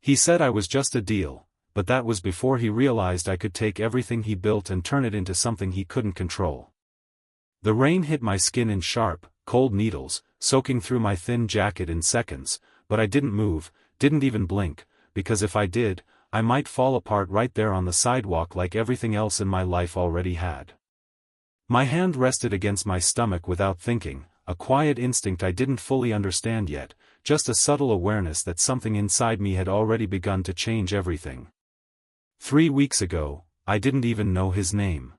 He said I was just a deal, but that was before he realized I could take everything he built and turn it into something he couldn't control. The rain hit my skin in sharp, cold needles, soaking through my thin jacket in seconds, but I didn't move, didn't even blink, because if I did, I might fall apart right there on the sidewalk like everything else in my life already had. My hand rested against my stomach without thinking, a quiet instinct I didn't fully understand yet, just a subtle awareness that something inside me had already begun to change everything. 3 weeks ago, I didn't even know his name.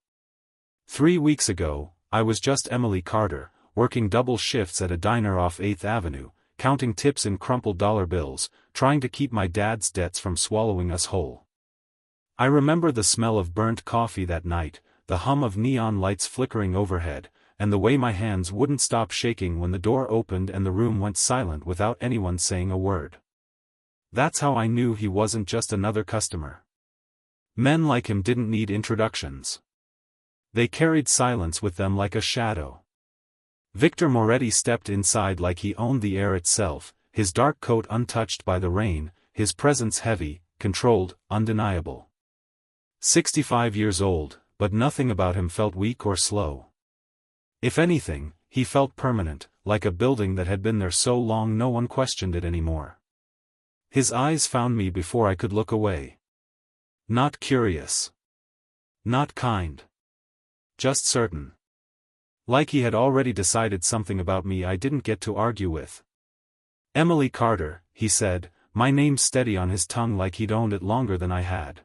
3 weeks ago, I was just Emily Carter, working double shifts at a diner off 8th Avenue, counting tips in crumpled dollar bills, trying to keep my dad's debts from swallowing us whole. I remember the smell of burnt coffee that night, the hum of neon lights flickering overhead, and the way my hands wouldn't stop shaking when the door opened and the room went silent without anyone saying a word. That's how I knew he wasn't just another customer. Men like him didn't need introductions. They carried silence with them like a shadow. Victor Moretti stepped inside like he owned the air itself, his dark coat untouched by the rain, his presence heavy, controlled, undeniable. 65 years old, but nothing about him felt weak or slow. If anything, he felt permanent, like a building that had been there so long no one questioned it anymore. His eyes found me before I could look away. Not curious. Not kind. Just certain. Like he had already decided something about me I didn't get to argue with. Emily Carter, he said, my name steady on his tongue like he'd owned it longer than I had.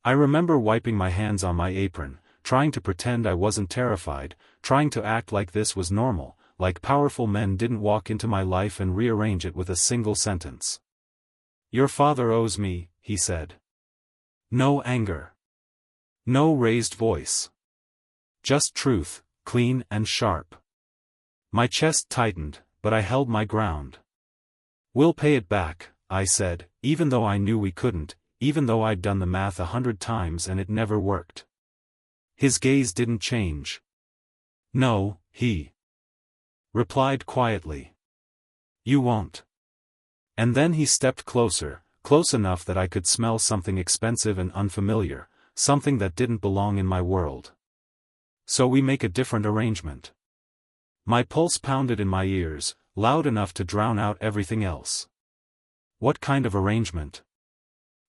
I remember wiping my hands on my apron, trying to pretend I wasn't terrified, trying to act like this was normal, like powerful men didn't walk into my life and rearrange it with a single sentence. Your father owes me, he said. No anger. No raised voice. Just truth, clean and sharp. My chest tightened, but I held my ground. We'll pay it back, I said, even though I knew we couldn't, even though I'd done the math 100 times and it never worked. His gaze didn't change. No, he replied quietly. You won't. And then he stepped closer, close enough that I could smell something expensive and unfamiliar, something that didn't belong in my world. So we make a different arrangement. My pulse pounded in my ears, loud enough to drown out everything else. What kind of arrangement?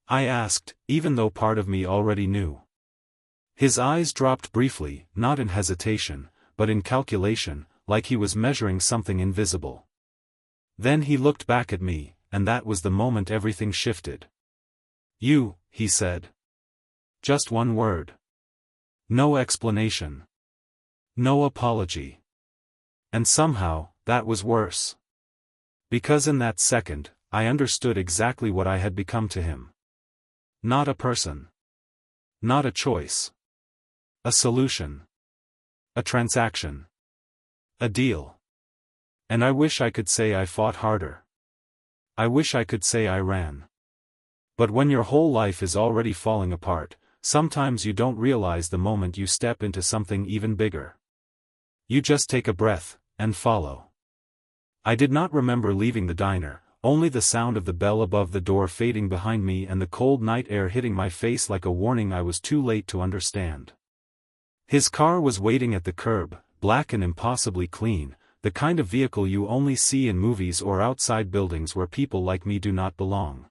I asked, even though part of me already knew. His eyes dropped briefly, not in hesitation, but in calculation, like he was measuring something invisible. Then he looked back at me, and that was the moment everything shifted. You, he said. Just one word. No explanation. No apology. And somehow, that was worse. Because in that second, I understood exactly what I had become to him. Not a person. Not a choice. A solution. A transaction. A deal. And I wish I could say I fought harder. I wish I could say I ran. But when your whole life is already falling apart, sometimes you don't realize the moment you step into something even bigger. You just take a breath, and follow. I did not remember leaving the diner, only the sound of the bell above the door fading behind me and the cold night air hitting my face like a warning I was too late to understand. His car was waiting at the curb, black and impossibly clean, the kind of vehicle you only see in movies or outside buildings where people like me do not belong.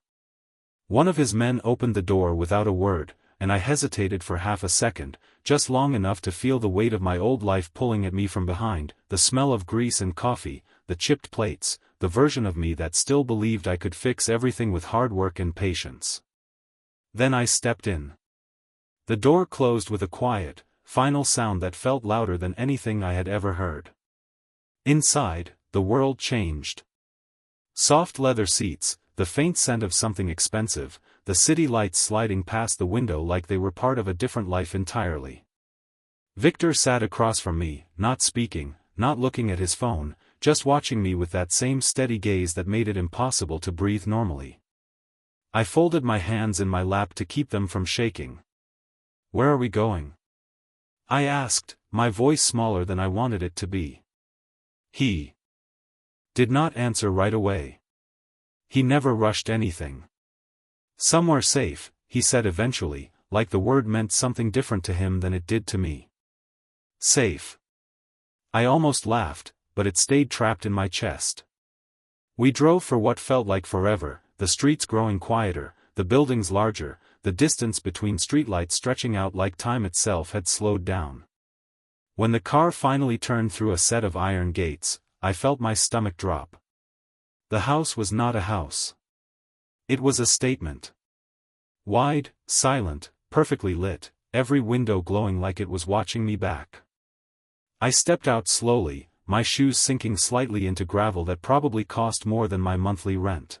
One of his men opened the door without a word, and I hesitated for half a second, just long enough to feel the weight of my old life pulling at me from behind, the smell of grease and coffee, the chipped plates, the version of me that still believed I could fix everything with hard work and patience. Then I stepped in. The door closed with a quiet, final sound that felt louder than anything I had ever heard. Inside, the world changed. Soft leather seats, the faint scent of something expensive, the city lights sliding past the window like they were part of a different life entirely. Victor sat across from me, not speaking, not looking at his phone, just watching me with that same steady gaze that made it impossible to breathe normally. I folded my hands in my lap to keep them from shaking. Where are we going? I asked, my voice smaller than I wanted it to be. He did not answer right away. He never rushed anything. Somewhere safe, he said eventually, like the word meant something different to him than it did to me. Safe. I almost laughed, but it stayed trapped in my chest. We drove for what felt like forever, the streets growing quieter, the buildings larger, the distance between streetlights stretching out like time itself had slowed down. When the car finally turned through a set of iron gates, I felt my stomach drop. The house was not a house. It was a statement. Wide, silent, perfectly lit, every window glowing like it was watching me back. I stepped out slowly, my shoes sinking slightly into gravel that probably cost more than my monthly rent.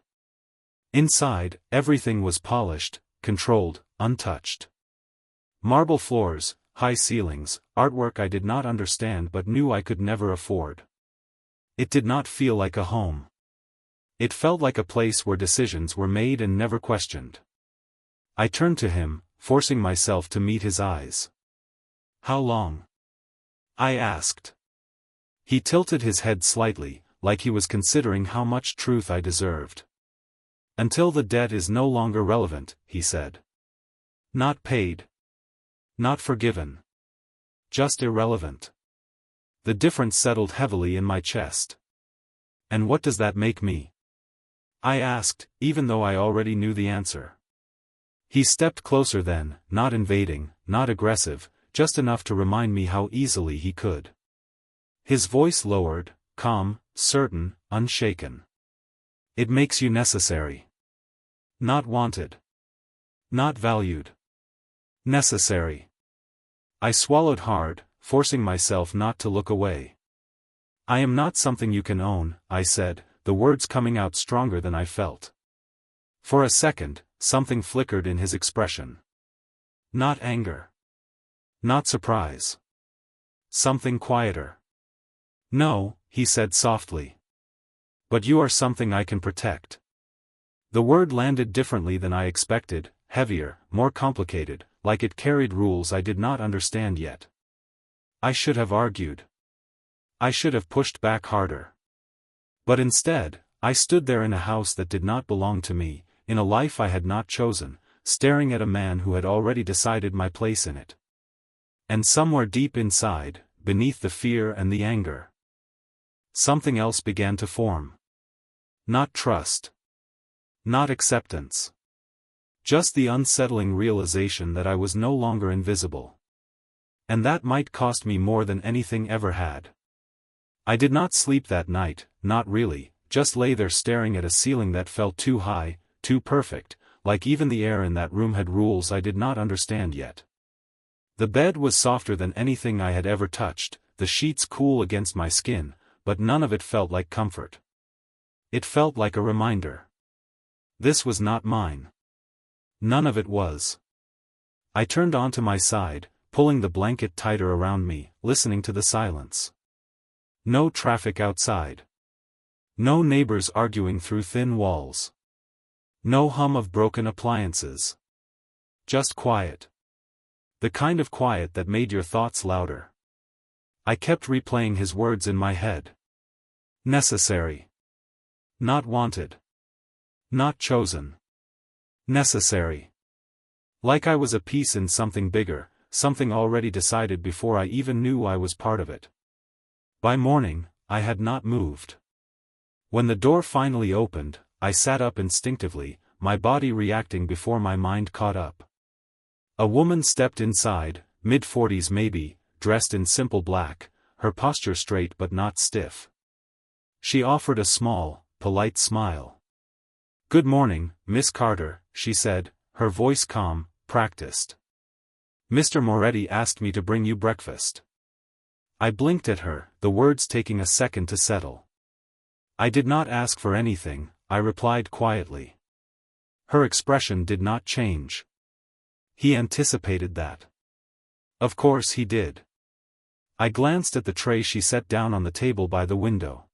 Inside, everything was polished, controlled, untouched. Marble floors, high ceilings, artwork I did not understand but knew I could never afford. It did not feel like a home. It felt like a place where decisions were made and never questioned. I turned to him, forcing myself to meet his eyes. "How long?" I asked. He tilted his head slightly, like he was considering how much truth I deserved. "Until the debt is no longer relevant," he said. "Not paid. Not forgiven. Just irrelevant." The difference settled heavily in my chest. "And what does that make me?" I asked, even though I already knew the answer. He stepped closer then, not invading, not aggressive, just enough to remind me how easily he could. His voice lowered, calm, certain, unshaken. "It makes you necessary. Not wanted. Not valued. Necessary." I swallowed hard, forcing myself not to look away. "I am not something you can own," I said, the words coming out stronger than I felt. For a second, something flickered in his expression. Not anger. Not surprise. Something quieter. "No," he said softly. "But you are something I can protect." The word landed differently than I expected, heavier, more complicated, like it carried rules I did not understand yet. I should have argued. I should have pushed back harder. But instead, I stood there in a house that did not belong to me, in a life I had not chosen, staring at a man who had already decided my place in it. And somewhere deep inside, beneath the fear and the anger, something else began to form. Not trust. Not acceptance. Just the unsettling realization that I was no longer invisible. And that might cost me more than anything ever had. I did not sleep that night, not really, just lay there staring at a ceiling that felt too high, too perfect, like even the air in that room had rules I did not understand yet. The bed was softer than anything I had ever touched, the sheets cool against my skin, but none of it felt like comfort. It felt like a reminder. This was not mine. None of it was. I turned onto my side, pulling the blanket tighter around me, listening to the silence. No traffic outside. No neighbors arguing through thin walls. No hum of broken appliances. Just quiet. The kind of quiet that made your thoughts louder. I kept replaying his words in my head. Necessary. Not wanted. Not chosen. Necessary. Like I was a piece in something bigger, something already decided before I even knew I was part of it. By morning, I had not moved. When the door finally opened, I sat up instinctively, my body reacting before my mind caught up. A woman stepped inside, mid-40s maybe, dressed in simple black, her posture straight but not stiff. She offered a small, polite smile. "Good morning, Miss Carter," she said, her voice calm, practiced. "Mr. Moretti asked me to bring you breakfast." I blinked at her, the words taking a second to settle. "I did not ask for anything," I replied quietly. Her expression did not change. He anticipated that. Of course he did. I glanced at the tray she set down on the table by the window.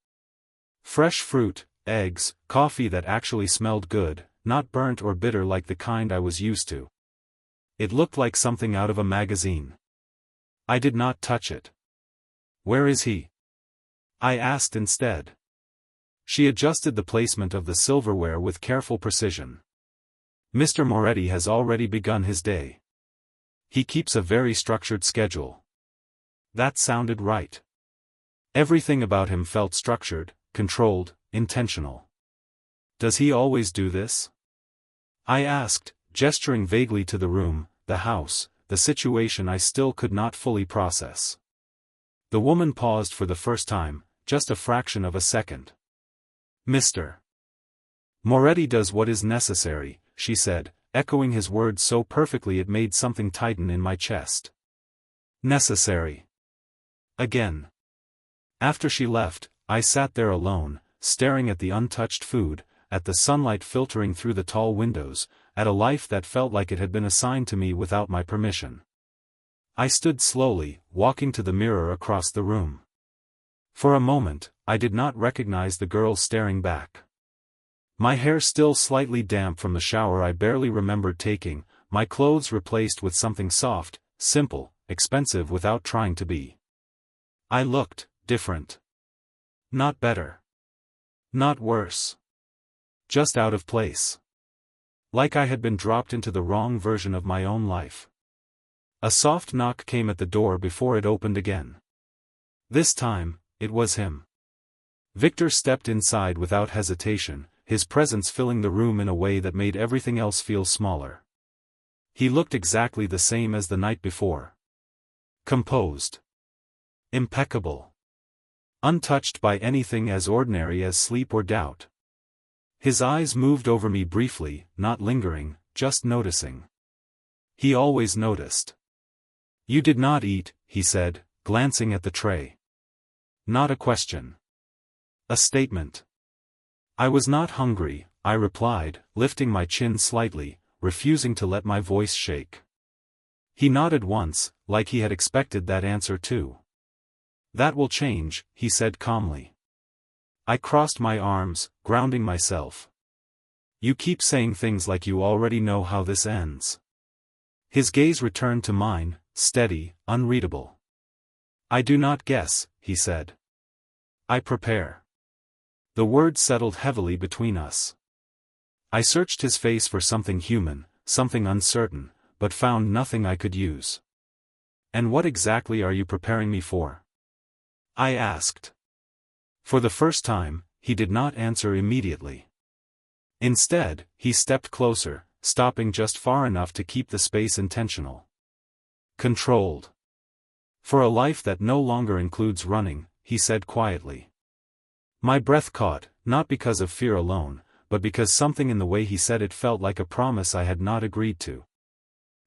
Fresh fruit, eggs, coffee that actually smelled good, not burnt or bitter like the kind I was used to. It looked like something out of a magazine. I did not touch it. "Where is he?" I asked instead. She adjusted the placement of the silverware with careful precision. Mr. Moretti has already begun his day. He keeps a very structured schedule. That sounded right. Everything about him felt structured, controlled, intentional. Does he always do this? I asked, gesturing vaguely to the room, the house, the situation I still could not fully process. The woman paused for the first time, just a fraction of a second. Mr. Moretti does what is necessary, she said, echoing his words so perfectly it made something tighten in my chest. Necessary. Again. After she left, I sat there alone, staring at the untouched food, at the sunlight filtering through the tall windows, at a life that felt like it had been assigned to me without my permission. I stood slowly, walking to the mirror across the room. For a moment, I did not recognize the girl staring back. My hair still slightly damp from the shower I barely remembered taking, my clothes replaced with something soft, simple, expensive without trying to be. I looked different. Not better. Not worse. Just out of place. Like I had been dropped into the wrong version of my own life. A soft knock came at the door before it opened again. This time, it was him. Victor stepped inside without hesitation, his presence filling the room in a way that made everything else feel smaller. He looked exactly the same as the night before. Composed. Impeccable. Untouched by anything as ordinary as sleep or doubt. His eyes moved over me briefly, not lingering, just noticing. He always noticed. You did not eat, he said, glancing at the tray. Not a question. A statement. I was not hungry, I replied, lifting my chin slightly, refusing to let my voice shake. He nodded once, like he had expected that answer too. That will change, he said calmly. I crossed my arms, grounding myself. You keep saying things like you already know how this ends. His gaze returned to mine, steady, unreadable. I do not guess, he said. I prepare. The words settled heavily between us. I searched his face for something human, something uncertain, but found nothing I could use. And what exactly are you preparing me for? I asked. For the first time, he did not answer immediately. Instead, he stepped closer, stopping just far enough to keep the space intentional. Controlled. For a life that no longer includes running, he said quietly. My breath caught, not because of fear alone, but because something in the way he said it felt like a promise I had not agreed to.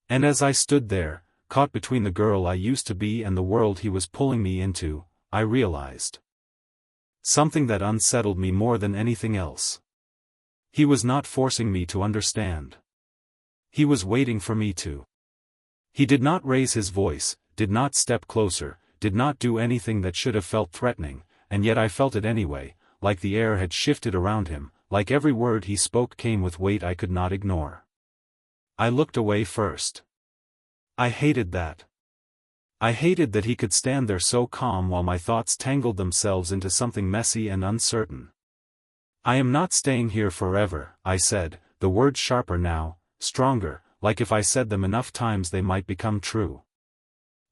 And as I stood there, caught between the girl I used to be and the world he was pulling me into, I realized something that unsettled me more than anything else. He was not forcing me to understand. He was waiting for me to. He did not raise his voice, did not step closer, did not do anything that should have felt threatening, and yet I felt it anyway, like the air had shifted around him, like every word he spoke came with weight I could not ignore. I looked away first. I hated that. I hated that he could stand there so calm while my thoughts tangled themselves into something messy and uncertain. I am not staying here forever, I said, the words sharper now, stronger, like if I said them enough times they might become true.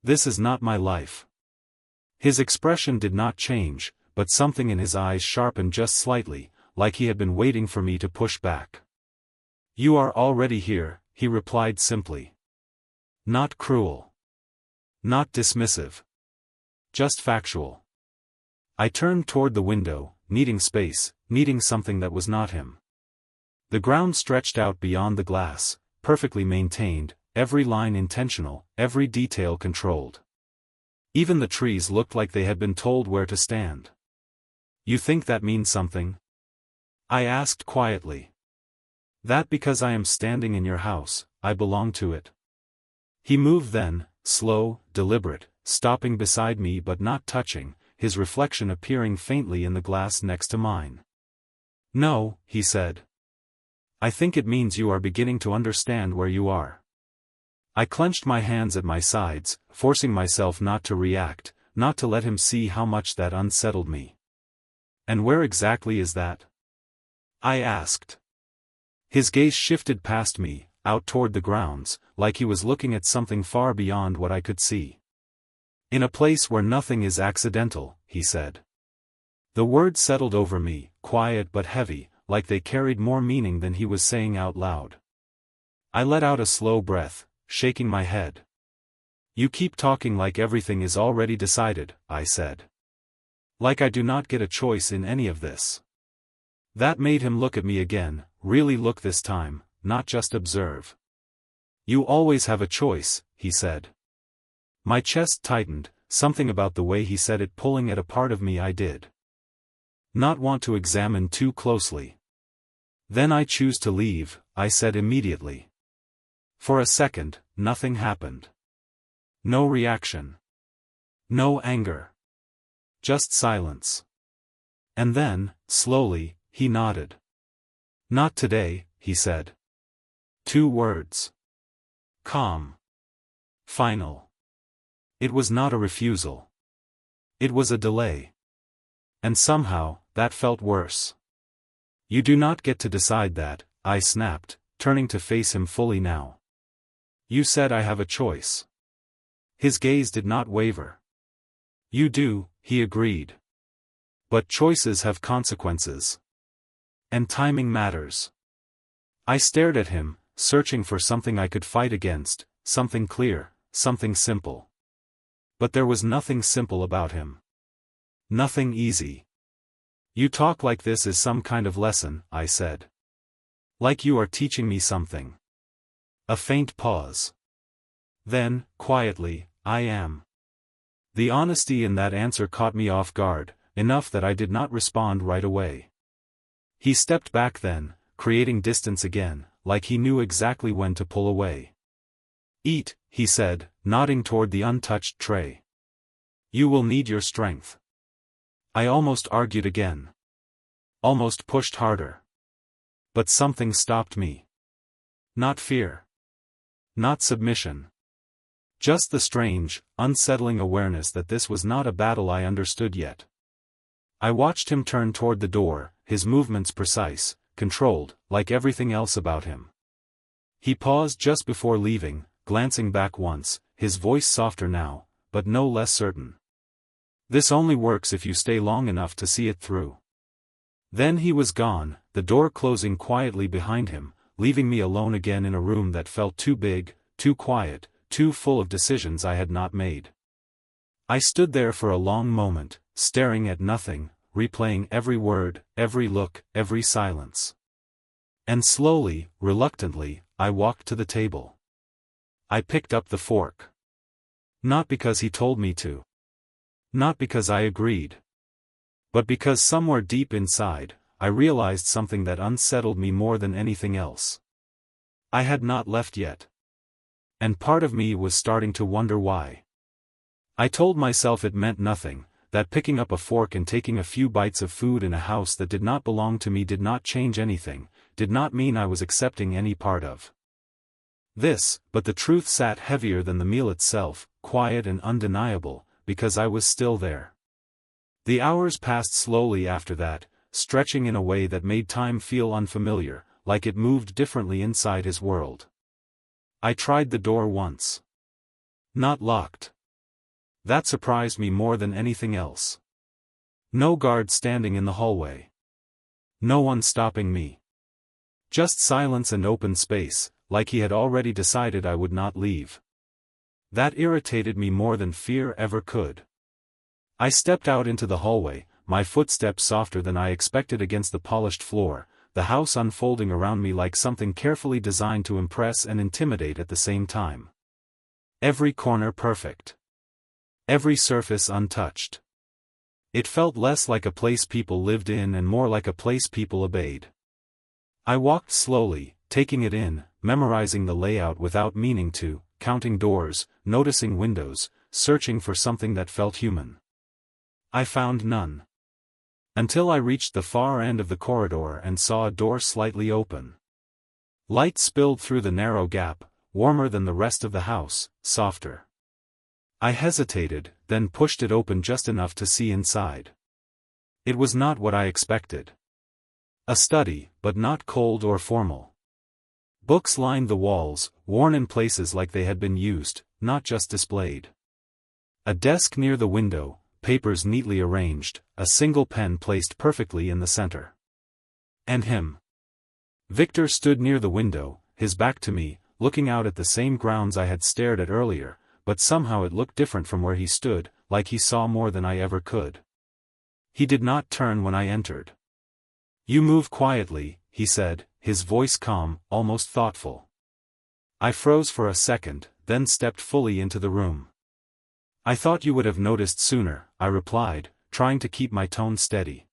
This is not my life. His expression did not change, but something in his eyes sharpened just slightly, like he had been waiting for me to push back. You are already here, he replied simply. Not cruel. Not dismissive. Just factual. I turned toward the window, needing space, needing something that was not him. The ground stretched out beyond the glass, perfectly maintained, every line intentional, every detail controlled. Even the trees looked like they had been told where to stand. You think that means something? I asked quietly. That because I am standing in your house, I belong to it. He moved then, slow, deliberate, stopping beside me but not touching, his reflection appearing faintly in the glass next to mine. No, he said. I think it means you are beginning to understand where you are. I clenched my hands at my sides, forcing myself not to react, not to let him see how much that unsettled me. And where exactly is that? I asked. His gaze shifted past me, out toward the grounds, like he was looking at something far beyond what I could see. "In a place where nothing is accidental," he said. The words settled over me, quiet but heavy, like they carried more meaning than he was saying out loud. I let out a slow breath, shaking my head. "You keep talking like everything is already decided," I said. "Like I do not get a choice in any of this." That made him look at me again, really look this time, not just observe. "You always have a choice," he said. My chest tightened, something about the way he said it pulling at a part of me I did not want to examine too closely. "Then I choose to leave," I said immediately. For a second, nothing happened. No reaction. No anger. Just silence. And then, slowly, he nodded. "Not today," he said. 2 words. Calm. Final. It was not a refusal. It was a delay. And somehow, that felt worse. "You do not get to decide that," I snapped, turning to face him fully now. "You said I have a choice." His gaze did not waver. "You do," he agreed. "But choices have consequences. And timing matters." I stared at him, searching for something I could fight against, something clear, something simple. But there was nothing simple about him. Nothing easy. "You talk like this is some kind of lesson," I said. "Like you are teaching me something." A faint pause. Then, quietly, "I am." The honesty in that answer caught me off guard, enough that I did not respond right away. He stepped back then, creating distance again, like he knew exactly when to pull away. "Eat," he said, nodding toward the untouched tray. "You will need your strength." I almost argued again. Almost pushed harder. But something stopped me. Not fear. Not submission. Just the strange, unsettling awareness that this was not a battle I understood yet. I watched him turn toward the door, his movements precise, controlled, like everything else about him. He paused just before leaving, glancing back once, his voice softer now, but no less certain. "This only works if you stay long enough to see it through." Then he was gone, the door closing quietly behind him, leaving me alone again in a room that felt too big, too quiet, too full of decisions I had not made. I stood there for a long moment, staring at nothing, replaying every word, every look, every silence. And slowly, reluctantly, I walked to the table. I picked up the fork. Not because he told me to. Not because I agreed. But because somewhere deep inside, I realized something that unsettled me more than anything else. I had not left yet. And part of me was starting to wonder why. I told myself it meant nothing, that picking up a fork and taking a few bites of food in a house that did not belong to me did not change anything, did not mean I was accepting any part of this, but the truth sat heavier than the meal itself, quiet and undeniable, because I was still there. The hours passed slowly after that, stretching in a way that made time feel unfamiliar, like it moved differently inside his world. I tried the door once. Not locked. That surprised me more than anything else. No guard standing in the hallway. No one stopping me. Just silence and open space, like he had already decided I would not leave. That irritated me more than fear ever could. I stepped out into the hallway, my footsteps softer than I expected against the polished floor, the house unfolding around me like something carefully designed to impress and intimidate at the same time. Every corner perfect. Every surface untouched. It felt less like a place people lived in and more like a place people obeyed. I walked slowly, taking it in, memorizing the layout without meaning to, counting doors, noticing windows, searching for something that felt human. I found none. Until I reached the far end of the corridor and saw a door slightly open. Light spilled through the narrow gap, warmer than the rest of the house, softer. I hesitated, then pushed it open just enough to see inside. It was not what I expected. A study, but not cold or formal. Books lined the walls, worn in places like they had been used, not just displayed. A desk near the window, papers neatly arranged, a single pen placed perfectly in the center. And him. Victor stood near the window, his back to me, looking out at the same grounds I had stared at earlier, but somehow it looked different from where he stood, like he saw more than I ever could. He did not turn when I entered. "You move quietly," he said, his voice calm, almost thoughtful. I froze for a second, then stepped fully into the room. "I thought you would have noticed sooner," I replied, trying to keep my tone steady.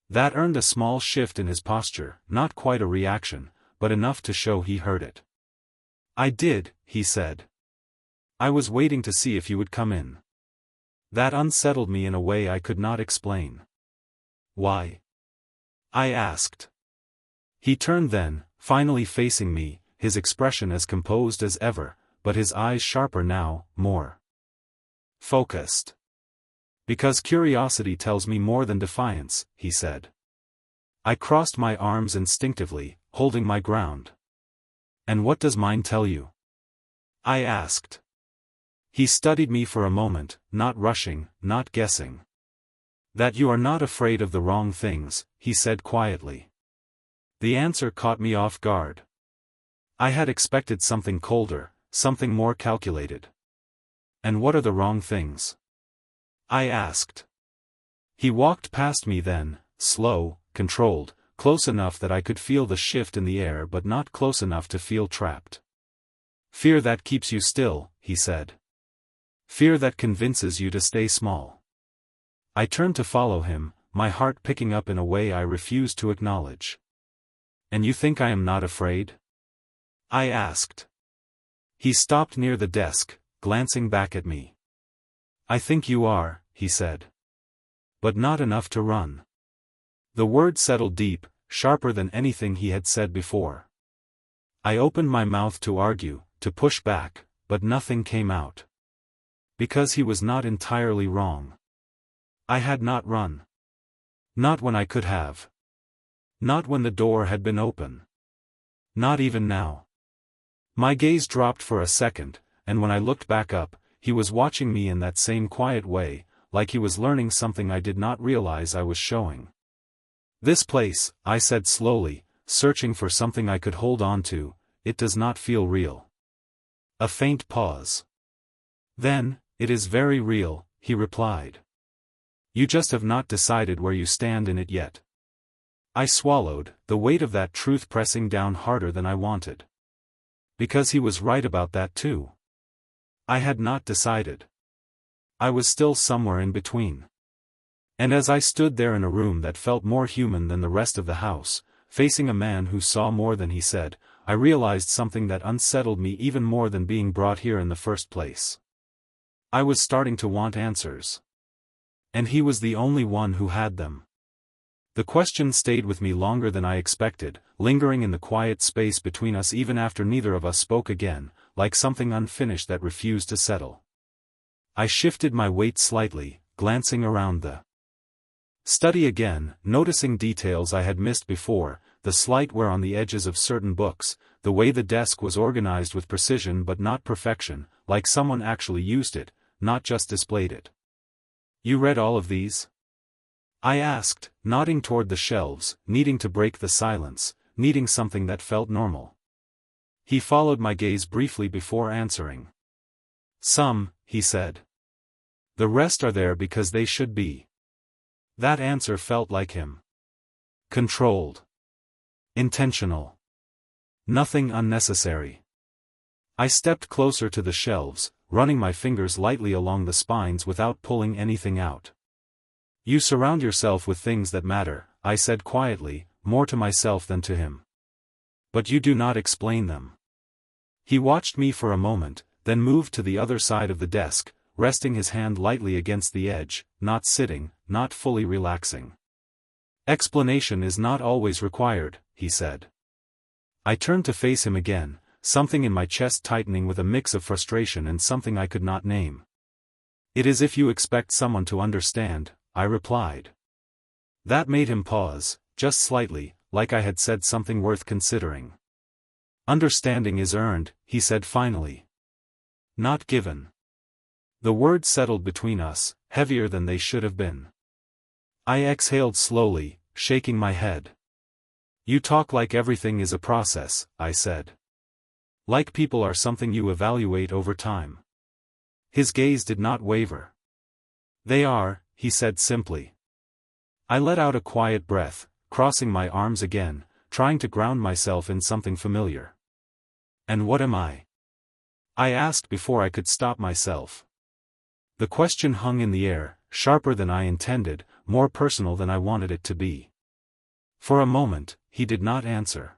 That earned a small shift in his posture, not quite a reaction, but enough to show he heard it. "I did," he said. "I was waiting to see if you would come in." That unsettled me in a way I could not explain. "Why?" I asked. He turned then, finally facing me, his expression as composed as ever, but his eyes sharper now, more focused. "Because curiosity tells me more than defiance," he said. I crossed my arms instinctively, holding my ground. "And what does mine tell you?" I asked. He studied me for a moment, not rushing, not guessing. "That you are not afraid of the wrong things," he said quietly. The answer caught me off guard. I had expected something colder, something more calculated. "And what are the wrong things?" I asked. He walked past me then, slow, controlled, close enough that I could feel the shift in the air but not close enough to feel trapped. "Fear that keeps you still," he said. "Fear that convinces you to stay small." I turned to follow him, my heart picking up in a way I refused to acknowledge. "And you think I am not afraid?" I asked. He stopped near the desk, glancing back at me. "I think you are," he said. "But not enough to run." The word settled deep, sharper than anything he had said before. I opened my mouth to argue, to push back, but nothing came out. Because he was not entirely wrong. I had not run. Not when I could have. Not when the door had been open. Not even now. My gaze dropped for a second, and when I looked back up, he was watching me in that same quiet way, like he was learning something I did not realize I was showing. "This place," I said slowly, searching for something I could hold on to, "it does not feel real." A faint pause. "Then, it is very real," he replied. "You just have not decided where you stand in it yet." I swallowed, the weight of that truth pressing down harder than I wanted. Because he was right about that too. I had not decided. I was still somewhere in between. And as I stood there in a room that felt more human than the rest of the house, facing a man who saw more than he said, I realized something that unsettled me even more than being brought here in the first place. I was starting to want answers. And he was the only one who had them. The question stayed with me longer than I expected, lingering in the quiet space between us even after neither of us spoke again, like something unfinished that refused to settle. I shifted my weight slightly, glancing around the study again, noticing details I had missed before, the slight wear on the edges of certain books, the way the desk was organized with precision but not perfection, like someone actually used it, not just displayed it. "You read all of these?" I asked, nodding toward the shelves, needing to break the silence, needing something that felt normal. He followed my gaze briefly before answering. "Some," he said. "The rest are there because they should be." That answer felt like him. Controlled. Intentional. Nothing unnecessary. I stepped closer to the shelves, running my fingers lightly along the spines without pulling anything out. "You surround yourself with things that matter," I said quietly, more to myself than to him. "But you do not explain them." He watched me for a moment, then moved to the other side of the desk, resting his hand lightly against the edge, not sitting, not fully relaxing. "Explanation is not always required," he said. I turned to face him again, something in my chest tightening with a mix of frustration and something I could not name. "It is if you expect someone to understand," I replied. That made him pause, just slightly, like I had said something worth considering. Understanding is earned, he said finally. Not given. The words settled between us, heavier than they should have been. I exhaled slowly, shaking my head. You talk like everything is a process, I said. Like people are something you evaluate over time. His gaze did not waver. They are, he said simply. I let out a quiet breath, crossing my arms again, trying to ground myself in something familiar. And what am I? I asked before I could stop myself. The question hung in the air, sharper than I intended, more personal than I wanted it to be. For a moment, he did not answer.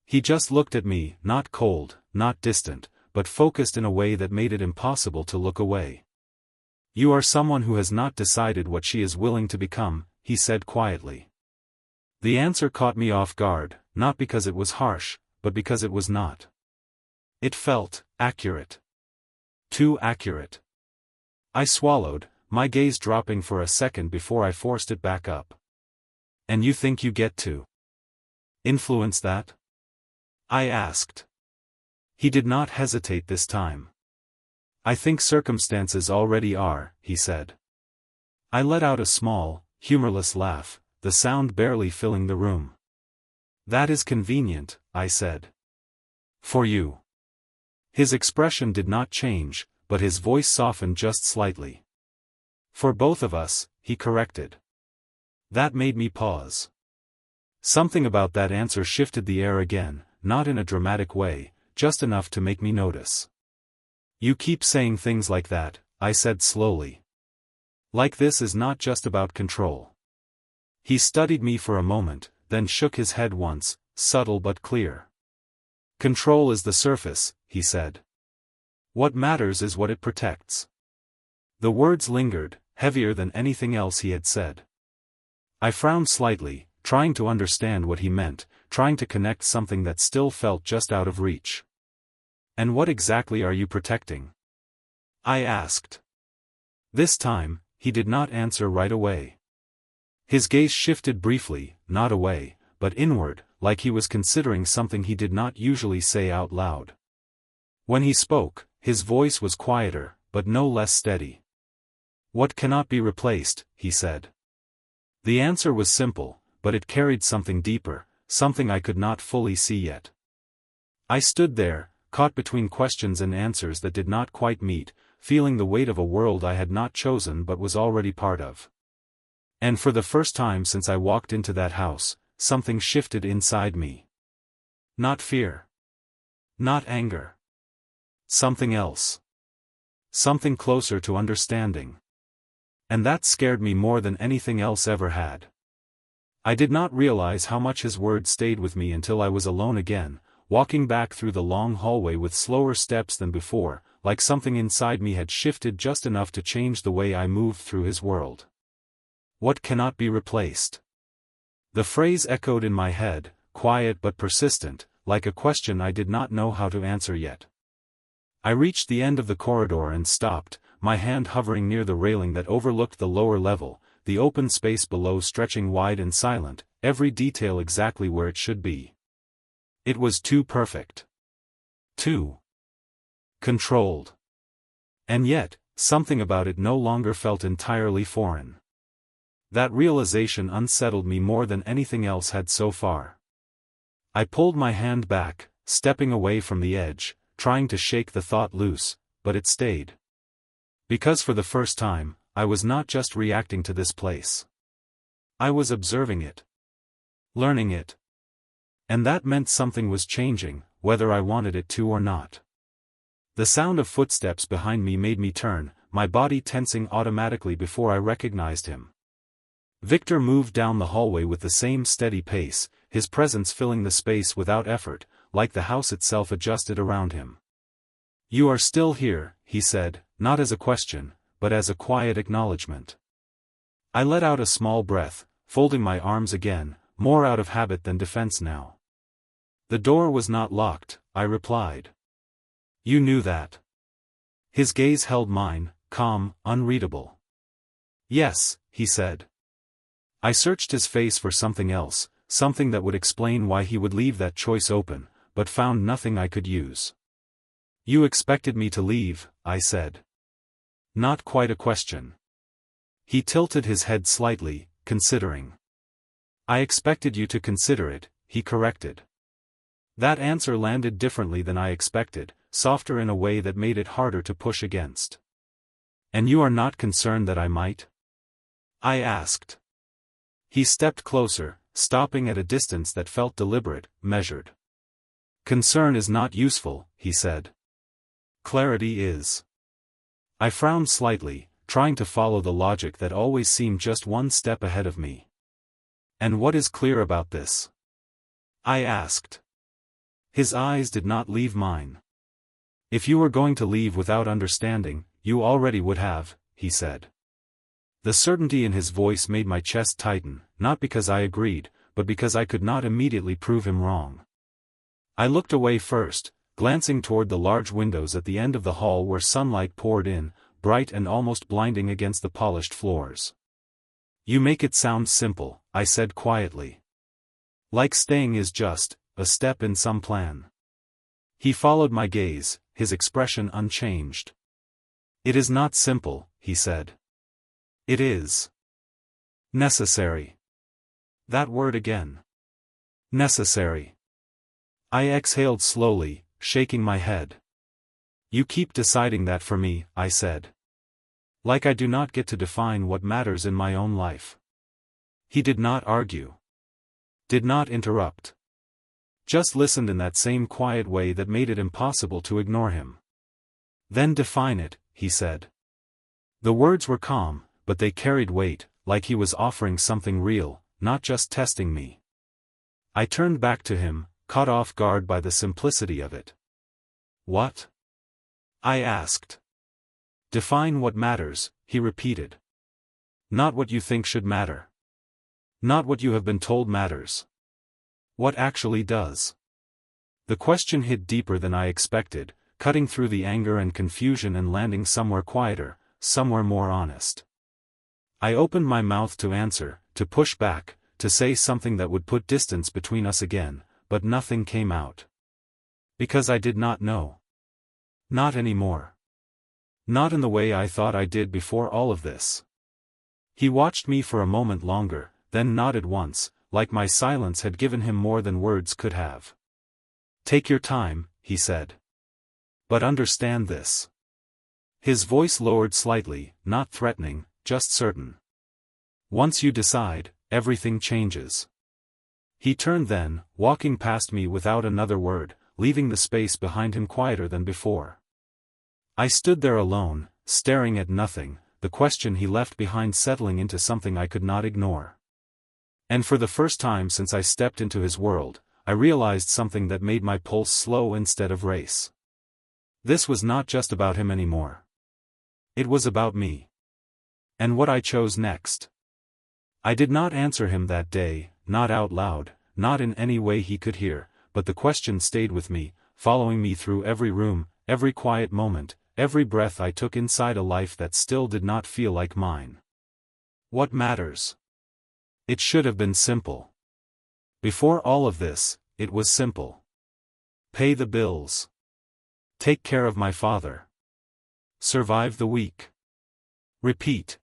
He just looked at me, not cold, not distant, but focused in a way that made it impossible to look away. You are someone who has not decided what she is willing to become, he said quietly. The answer caught me off guard, not because it was harsh, but because it was not. It felt accurate. Too accurate. I swallowed, my gaze dropping for a second before I forced it back up. And you think you get to influence that? I asked. He did not hesitate this time. I think circumstances already are, he said. I let out a small, humorless laugh, the sound barely filling the room. That is convenient, I said. For you. His expression did not change, but his voice softened just slightly. For both of us, he corrected. That made me pause. Something about that answer shifted the air again, not in a dramatic way, just enough to make me notice. You keep saying things like that, I said slowly. Like this is not just about control. He studied me for a moment, then shook his head once, subtle but clear. Control is the surface, he said. What matters is what it protects. The words lingered, heavier than anything else he had said. I frowned slightly, trying to understand what he meant, trying to connect something that still felt just out of reach. And what exactly are you protecting? I asked. This time, he did not answer right away. His gaze shifted briefly, not away, but inward, like he was considering something he did not usually say out loud. When he spoke, his voice was quieter, but no less steady. What cannot be replaced, he said. The answer was simple, but it carried something deeper, something I could not fully see yet. I stood there, caught between questions and answers that did not quite meet, feeling the weight of a world I had not chosen but was already part of. And for the first time since I walked into that house, something shifted inside me. Not fear. Not anger. Something else. Something closer to understanding. And that scared me more than anything else ever had. I did not realize how much his words stayed with me until I was alone again, walking back through the long hallway with slower steps than before, like something inside me had shifted just enough to change the way I moved through his world. What cannot be replaced? The phrase echoed in my head, quiet but persistent, like a question I did not know how to answer yet. I reached the end of the corridor and stopped, my hand hovering near the railing that overlooked the lower level, the open space below stretching wide and silent, every detail exactly where it should be. It was too perfect. Too controlled. And yet, something about it no longer felt entirely foreign. That realization unsettled me more than anything else had so far. I pulled my hand back, stepping away from the edge, trying to shake the thought loose, but it stayed. Because for the first time, I was not just reacting to this place. I was observing it. Learning it. And that meant something was changing, whether I wanted it to or not. The sound of footsteps behind me made me turn, my body tensing automatically before I recognized him. Victor moved down the hallway with the same steady pace, his presence filling the space without effort, like the house itself adjusted around him. You are still here, he said, not as a question, but as a quiet acknowledgement. I let out a small breath, folding my arms again, more out of habit than defense now. The door was not locked, I replied. You knew that. His gaze held mine, calm, unreadable. Yes, he said. I searched his face for something else, something that would explain why he would leave that choice open, but found nothing I could use. "You expected me to leave," I said. "Not quite a question." He tilted his head slightly, considering. "I expected you to consider it," he corrected. That answer landed differently than I expected, softer in a way that made it harder to push against. "And you are not concerned that I might?" I asked. He stepped closer, stopping at a distance that felt deliberate, measured. "Concern is not useful," he said. "Clarity is." I frowned slightly, trying to follow the logic that always seemed just one step ahead of me. "And what is clear about this?" I asked. His eyes did not leave mine. "If you were going to leave without understanding, you already would have," he said. The certainty in his voice made my chest tighten, not because I agreed, but because I could not immediately prove him wrong. I looked away first, glancing toward the large windows at the end of the hall where sunlight poured in, bright and almost blinding against the polished floors. "You make it sound simple," I said quietly. "Like staying is just a step in some plan." He followed my gaze, his expression unchanged. "It is not simple," he said. "It is necessary." That word again. Necessary. I exhaled slowly, shaking my head. "You keep deciding that for me," I said. "Like I do not get to define what matters in my own life." He did not argue. Did not interrupt. Just listened in that same quiet way that made it impossible to ignore him. "Then define it," he said. The words were calm, but they carried weight, like he was offering something real, not just testing me. I turned back to him, caught off guard by the simplicity of it. "What?" I asked. "Define what matters," he repeated. "Not what you think should matter. Not what you have been told matters. What actually does." The question hit deeper than I expected, cutting through the anger and confusion and landing somewhere quieter, somewhere more honest. I opened my mouth to answer, to push back, to say something that would put distance between us again, but nothing came out. Because I did not know. Not anymore. Not in the way I thought I did before all of this. He watched me for a moment longer, then nodded once, like my silence had given him more than words could have. "Take your time," he said. "But understand this." His voice lowered slightly, not threatening, just certain. "Once you decide, everything changes." He turned then, walking past me without another word, leaving the space behind him quieter than before. I stood there alone, staring at nothing, the question he left behind settling into something I could not ignore. And for the first time since I stepped into his world, I realized something that made my pulse slow instead of race. This was not just about him anymore. It was about me. And what I chose next. I did not answer him that day, not out loud, not in any way he could hear, but the question stayed with me, following me through every room, every quiet moment, every breath I took inside a life that still did not feel like mine. What matters? It should have been simple. Before all of this, it was simple. Pay the bills. Take care of my father. Survive the week. Repeat.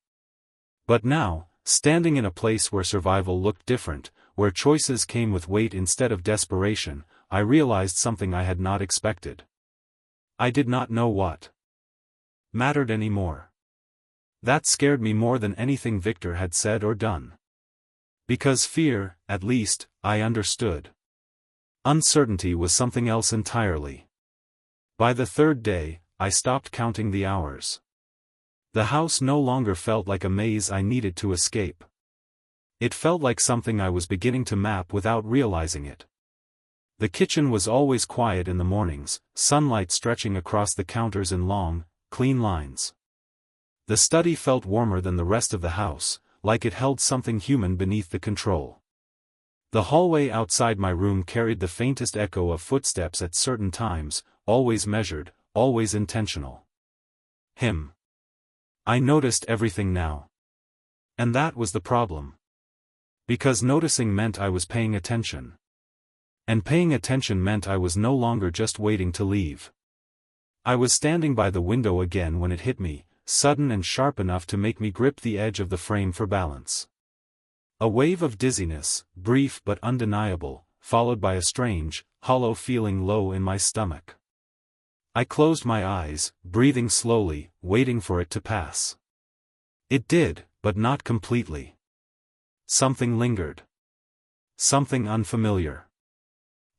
But now, standing in a place where survival looked different, where choices came with weight instead of desperation, I realized something I had not expected. I did not know what mattered anymore. That scared me more than anything Victor had said or done. Because fear, at least, I understood. Uncertainty was something else entirely. By the third day, I stopped counting the hours. The house no longer felt like a maze I needed to escape. It felt like something I was beginning to map without realizing it. The kitchen was always quiet in the mornings, sunlight stretching across the counters in long, clean lines. The study felt warmer than the rest of the house, like it held something human beneath the control. The hallway outside my room carried the faintest echo of footsteps at certain times, always measured, always intentional. Him. I noticed everything now. And that was the problem. Because noticing meant I was paying attention. And paying attention meant I was no longer just waiting to leave. I was standing by the window again when it hit me, sudden and sharp enough to make me grip the edge of the frame for balance. A wave of dizziness, brief but undeniable, followed by a strange, hollow feeling low in my stomach. I closed my eyes, breathing slowly, waiting for it to pass. It did, but not completely. Something lingered. Something unfamiliar.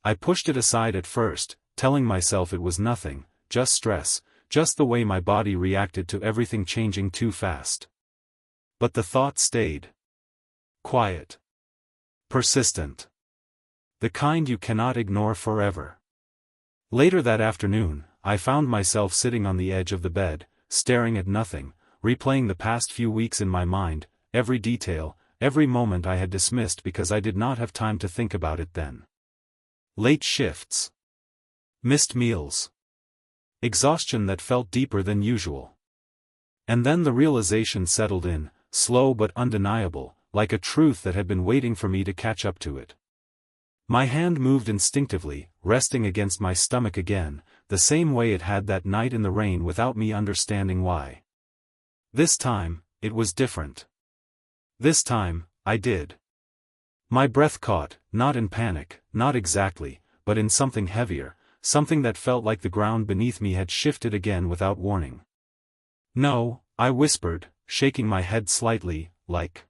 I pushed it aside at first, telling myself it was nothing, just stress, just the way my body reacted to everything changing too fast. But the thought stayed. Quiet. Persistent. The kind you cannot ignore forever. Later that afternoon, I found myself sitting on the edge of the bed, staring at nothing, replaying the past few weeks in my mind, every detail, every moment I had dismissed because I did not have time to think about it then. Late shifts. Missed meals. Exhaustion that felt deeper than usual. And then the realization settled in, slow but undeniable, like a truth that had been waiting for me to catch up to it. My hand moved instinctively, resting against my stomach again, the same way it had that night in the rain without me understanding why. This time, it was different. This time, I did. My breath caught, not in panic, not exactly, but in something heavier, something that felt like the ground beneath me had shifted again without warning. No, I whispered, shaking my head slightly, like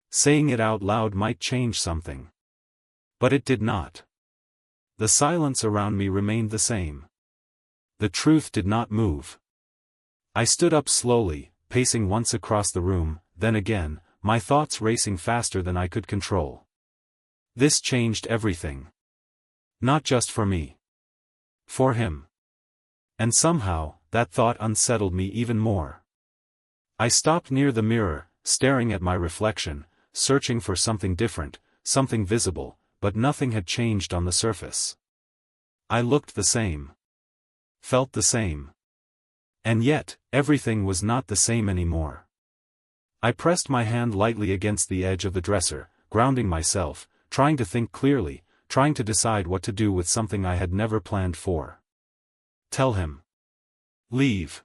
saying it out loud might change something. But it did not. The silence around me remained the same. The truth did not move. I stood up slowly, pacing once across the room, then again, my thoughts racing faster than I could control. This changed everything. Not just for me. For him. And somehow, that thought unsettled me even more. I stopped near the mirror, staring at my reflection, searching for something different, something visible, but nothing had changed on the surface. I looked the same. Felt the same. And yet, everything was not the same anymore. I pressed my hand lightly against the edge of the dresser, grounding myself, trying to think clearly, trying to decide what to do with something I had never planned for. Tell him. Leave.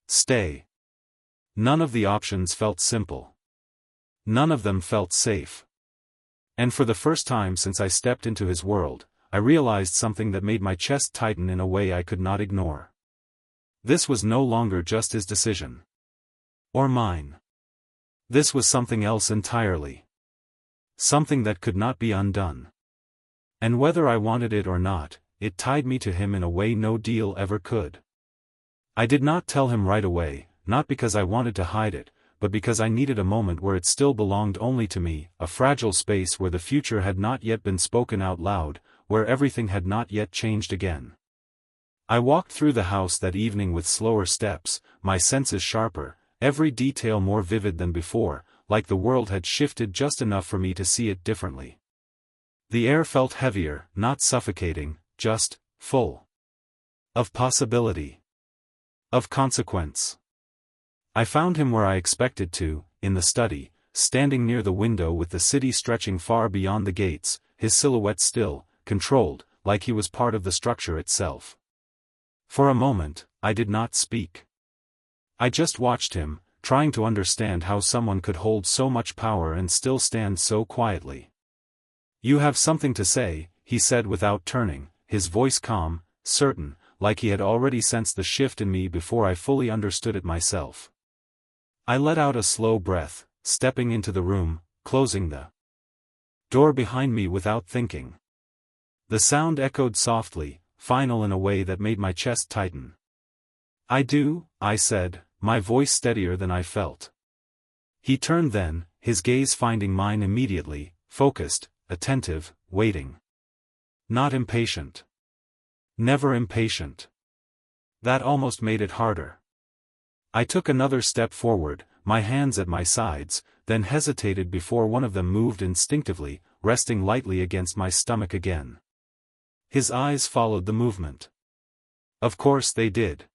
Stay. None of the options felt simple. None of them felt safe. And for the first time since I stepped into his world, I realized something that made my chest tighten in a way I could not ignore. This was no longer just his decision. Or mine. This was something else entirely. Something that could not be undone. And whether I wanted it or not, it tied me to him in a way no deal ever could. I did not tell him right away, not because I wanted to hide it, but because I needed a moment where it still belonged only to me, a fragile space where the future had not yet been spoken out loud, where everything had not yet changed again. I walked through the house that evening with slower steps, my senses sharper, every detail more vivid than before, like the world had shifted just enough for me to see it differently. The air felt heavier, not suffocating, just full. Of possibility. Of consequence. I found him where I expected to, in the study, standing near the window with the city stretching far beyond the gates, his silhouette still, controlled, like he was part of the structure itself. For a moment, I did not speak. I just watched him, trying to understand how someone could hold so much power and still stand so quietly. You have something to say, he said without turning, his voice calm, certain, like he had already sensed the shift in me before I fully understood it myself. I let out a slow breath, stepping into the room, closing the door behind me without thinking. The sound echoed softly, final in a way that made my chest tighten. I do, I said, my voice steadier than I felt. He turned then, his gaze finding mine immediately, focused, attentive, waiting. Not impatient. Never impatient. That almost made it harder. I took another step forward, my hands at my sides, then hesitated before one of them moved instinctively, resting lightly against my stomach again. His eyes followed the movement. Of course they did.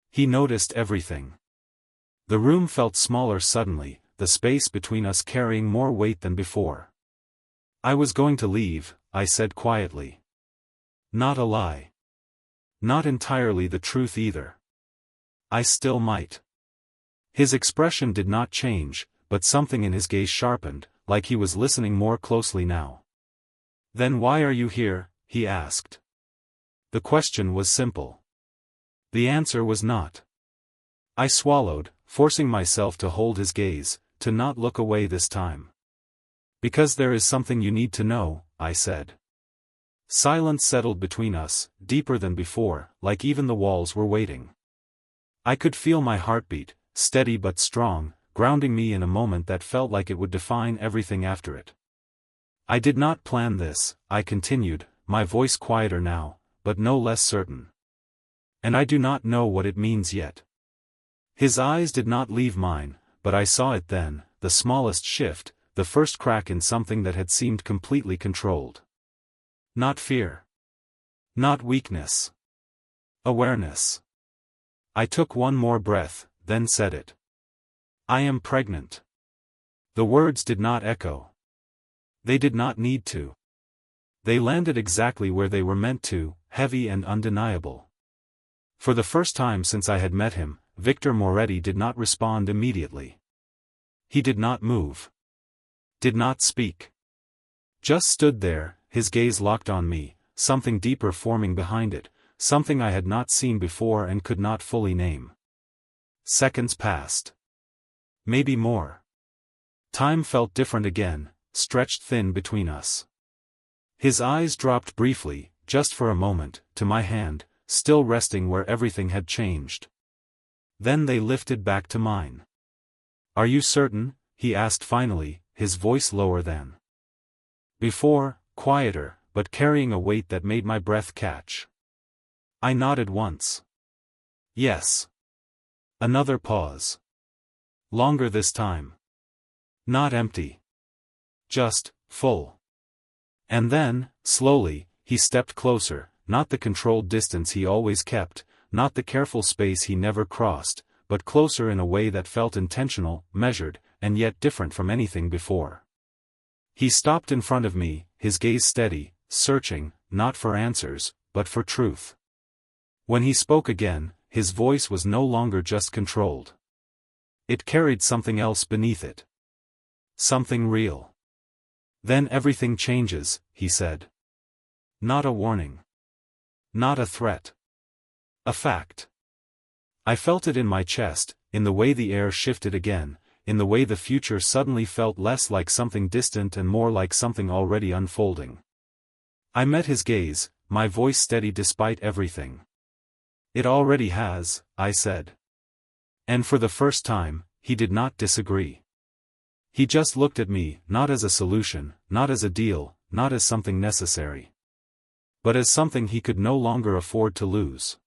He noticed everything. The room felt smaller suddenly, the space between us carrying more weight than before. I was going to leave, I said quietly. Not a lie. Not entirely the truth either. I still might. His expression did not change, but something in his gaze sharpened, like he was listening more closely now. Then why are you here? He asked. The question was simple. The answer was not. I swallowed, forcing myself to hold his gaze, to not look away this time. Because there is something you need to know, I said. Silence settled between us, deeper than before, like even the walls were waiting. I could feel my heartbeat, steady but strong, grounding me in a moment that felt like it would define everything after it. I did not plan this, I continued, my voice quieter now, but no less certain. And I do not know what it means yet. His eyes did not leave mine, but I saw it then, the smallest shift, the first crack in something that had seemed completely controlled. Not fear. Not weakness. Awareness. I took one more breath, then said it. I am pregnant. The words did not echo. They did not need to. They landed exactly where they were meant to, heavy and undeniable. For the first time since I had met him, Victor Moretti did not respond immediately. He did not move. Did not speak. Just stood there, his gaze locked on me, something deeper forming behind it, something I had not seen before and could not fully name. Seconds passed. Maybe more. Time felt different again, stretched thin between us. His eyes dropped briefly, just for a moment, to my hand, still resting where everything had changed. Then they lifted back to mine. Are you certain? He asked finally, his voice lower than before, quieter, but carrying a weight that made my breath catch. I nodded once. Yes. Another pause. Longer this time. Not empty. Just, full. And then, slowly, he stepped closer, not the controlled distance he always kept, not the careful space he never crossed, but closer in a way that felt intentional, measured, and yet different from anything before. He stopped in front of me, his gaze steady, searching, not for answers, but for truth. When he spoke again, his voice was no longer just controlled. It carried something else beneath it. Something real. Then everything changes, he said. Not a warning. Not a threat. A fact. I felt it in my chest, in the way the air shifted again, in the way the future suddenly felt less like something distant and more like something already unfolding. I met his gaze, my voice steady despite everything. It already has, I said. And for the first time, he did not disagree. He just looked at me, not as a solution, not as a deal, not as something necessary. But as something he could no longer afford to lose.